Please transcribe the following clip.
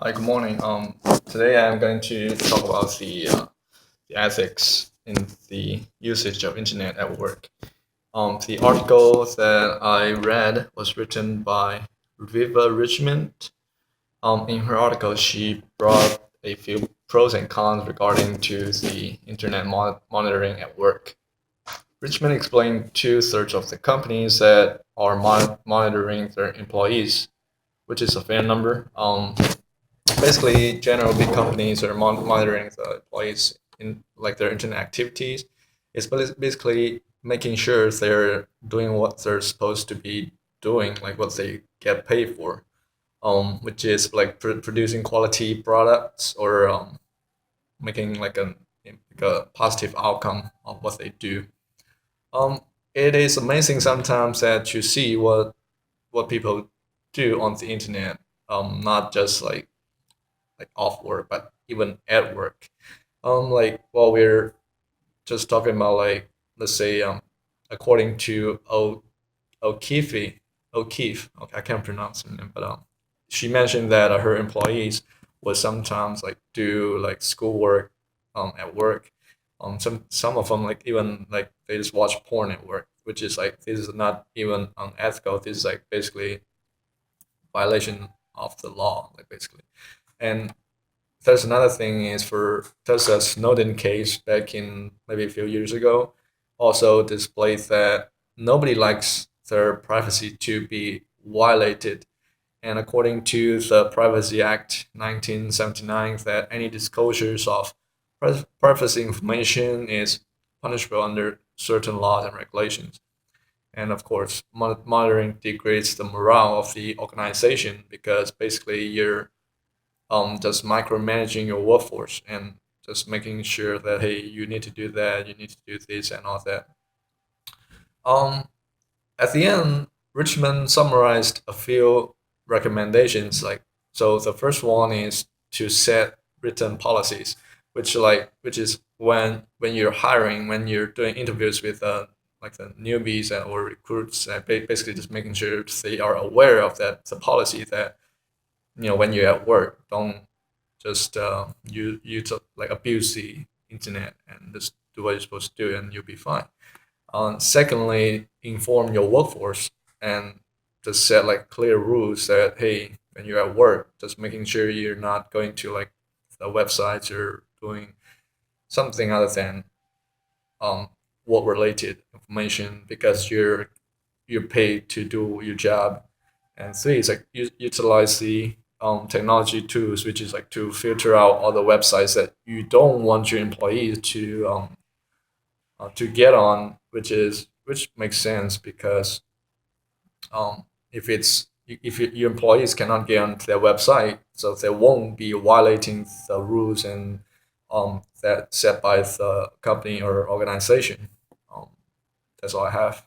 Hi, good morning. Today I'm going to talk about the ethics in the usage of internet at work. The article that I read was written by Viva Richmond. In her article, she brought a few pros and cons regarding to the internet monitoring at work. Richmond explained two-thirds of the companies that are monitoring their employees, which is a fair number. Basically, general big companies are monitoring the employees in like their internet activities. It's basically making sure they're doing what they're supposed to be doing, like what they get paid for, which is like producing quality products or making like a positive outcome of what they do. Um, it is amazing sometimes that you see what people do on the internet, not just like off work, but even at work. Like while we're just talking about like let's say according to O'Keefe, O'Keefe, okay, I can't pronounce her name, but she mentioned that her employees would sometimes like do like schoolwork at work. Some of them like even like they just watch porn at work, which is like this is not even unethical. This is like basically violation of the law, like basically. And there's another thing is for there's a Snowden case back in maybe a few years ago, also displayed that nobody likes their privacy to be violated. And according to the Privacy Act 1979, that any disclosures of privacy information is punishable under certain laws and regulations. And of course, monitoring degrades the morale of the organization because basically you're just micromanaging your workforce and just making sure that hey, you need to do that, you need to do this and all that. Um, at the end, Richmond summarized a few recommendations. Like so, the first one is to set written policies, which is when you're hiring, when you're doing interviews with like the newbies or recruits, basically just making sure they are aware of that the policy that when you're at work, don't just like abuse the internet and just do what you're supposed to do and you'll be fine. Secondly, inform your workforce and just set like clear rules that hey, when you're at work, just making sure you're not going to like the websites or doing something other than um, work related information because you're paid to do your job. And three is like utilize the technology tools, which is like to filter out all the websites that you don't want your employees to get on, which makes sense because if your employees cannot get onto their website, so they won't be violating the rules and that set by the company or organization. Um, that's all I have.